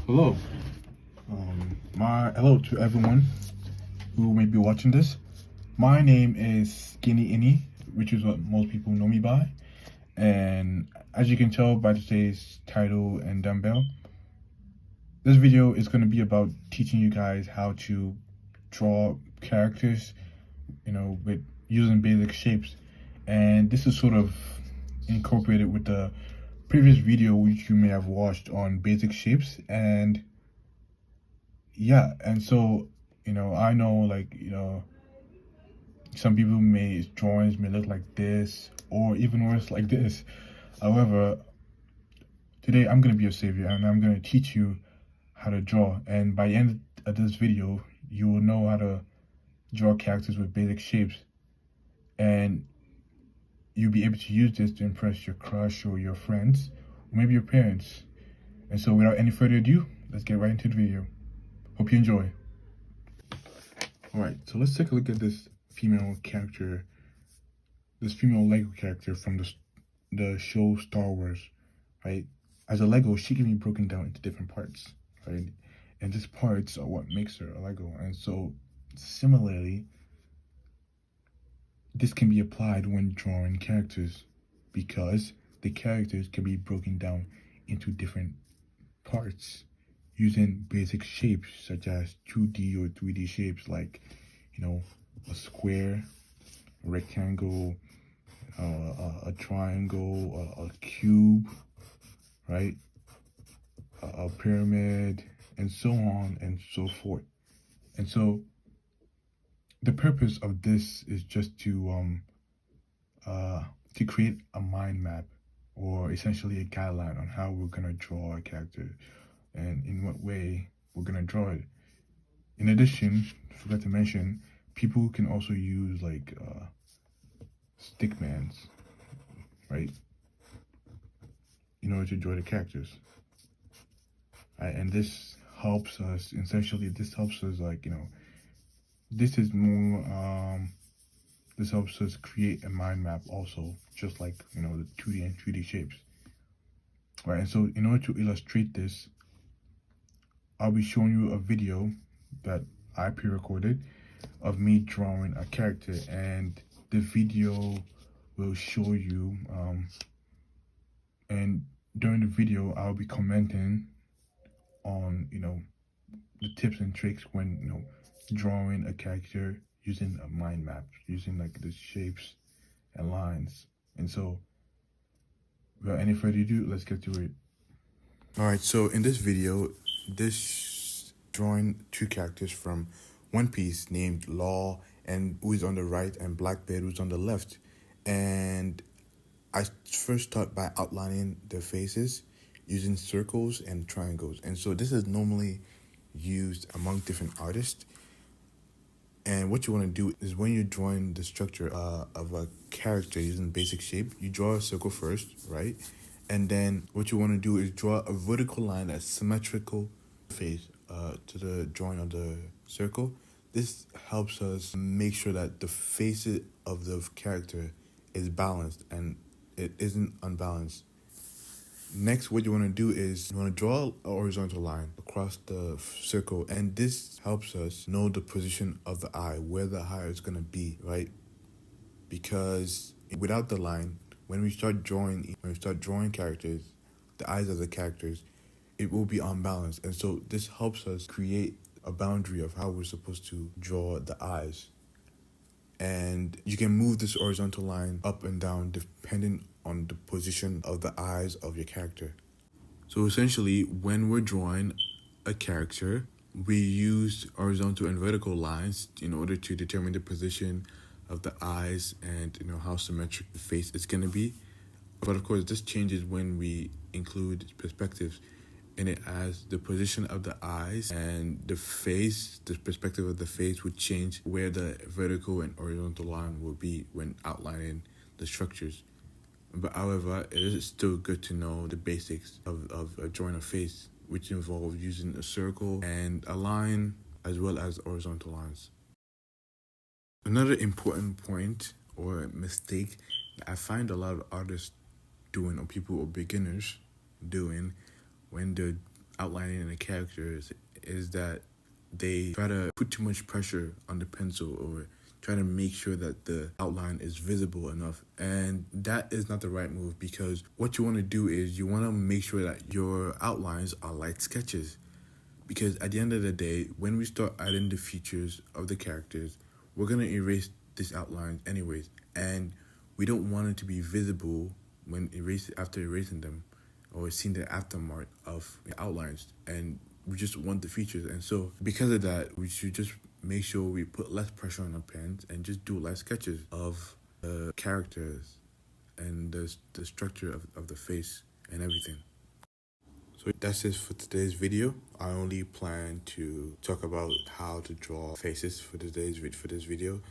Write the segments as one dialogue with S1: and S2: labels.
S1: Hello. Hello to everyone who may be watching this. My name is Skinny Inni, which is what most people know me by. And as you can tell by today's title and thumbnail, this video is going to be about teaching you guys how to draw characters, with using basic shapes. And this is sort of incorporated with the previous video which you may have watched on basic shapes. And yeah, and so I know, some people drawings may look like this or even worse like this. However, today I'm going to be your savior and I'm going to teach you how to draw, and by the end of this video you will know how to draw characters with basic shapes, and you'll be able to use this to impress your crush or your friends or maybe your parents. And so without any further ado, let's get right into the video. Hope you enjoy. Alright, so let's take a look at this female Lego character from the show Star Wars, right? As a Lego, she can be broken down into different parts, right? And these parts are what makes her a Lego. And so similarly, this can be applied when drawing characters, because the characters can be broken down into different parts using basic shapes such as 2D or 3D shapes, like a square, a rectangle, a triangle, a cube, right, a pyramid, and so on and so forth. And so the purpose of this is just to create a mind map, or essentially a guideline on how we're gonna draw a character and in what way we're gonna draw it. In addition, forgot to mention, people can also use stickmans, right, in order to draw the characters. Right? And this helps us, essentially, this helps us this is more, this helps us create a mind map also, just like, the 2D and 3D shapes. Right, and so in order to illustrate this, I'll be showing you a video that I pre-recorded of me drawing a character, and the video will show you, and during the video, I'll be commenting on, the tips and tricks when, drawing a character using a mind map, using the shapes and lines. And so without any further ado, let's get to it. All right, so in this video, this drawing two characters from One Piece named Law, and who is on the right, and Blackbeard, who's on the left. And I first start by outlining their faces using circles and triangles. And so this is normally used among different artists. And what you want to do is, when you're drawing the structure of a character using basic shape, you draw a circle first, right? And then what you want to do is draw a vertical line that's symmetrical face to the drawing of the circle. This helps us make sure that the face of the character is balanced and it isn't unbalanced. Next, what you want to do is you want to draw a horizontal line across the circle, and this helps us know the position of the eye, where the eye is going to be, right? Because without the line, when we start drawing characters, the eyes of the characters, it will be unbalanced. And so this helps us create a boundary of how we're supposed to draw the eyes. And you can move this horizontal line up and down depending on the position of the eyes of your character. So essentially, when we're drawing a character, we use horizontal and vertical lines in order to determine the position of the eyes and how symmetric the face is going to be. But of course, this changes when we include perspectives in it, as the position of the eyes and the face, the perspective of the face would change where the vertical and horizontal line will be when outlining the structures. But however, it is still good to know the basics of drawing a face, which involve using a circle and a line as well as horizontal lines. Another important point or mistake that I find a lot of artists doing, or people or beginners doing, when they're outlining a character is that they try to put too much pressure on the pencil, or try to make sure that the outline is visible enough. And that is not the right move, because what you want to do is you want to make sure that your outlines are light sketches. Because at the end of the day, when we start adding the features of the characters, we're going to erase this outline anyways. And we don't want it to be visible after erasing them, or seeing the aftermath of the outlines. And we just want the features. And so because of that, we should just make sure we put less pressure on our pens and just do light sketches of the characters and the structure of the face and everything. So that's it for today's video. I only plan to talk about how to draw faces for this video,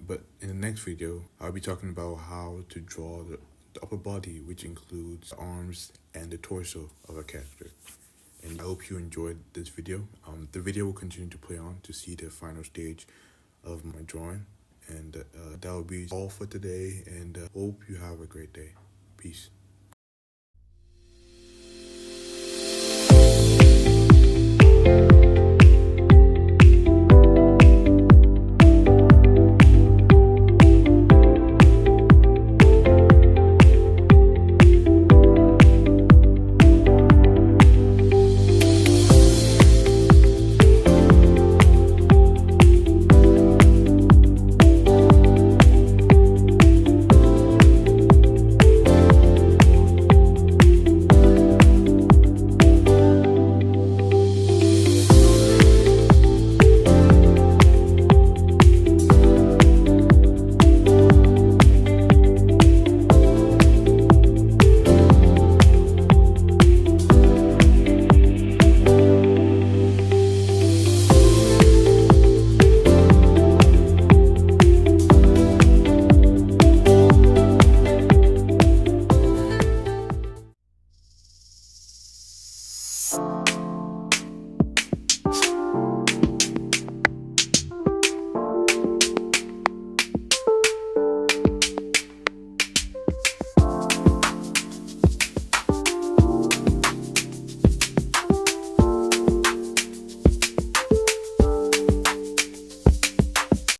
S1: but in the next video I'll be talking about how to draw the upper body, which includes the arms and the torso of a character. And I hope you enjoyed this video. The video will continue to play on to see the final stage of my drawing, and that will be all for today, and hope you have a great day. Peace.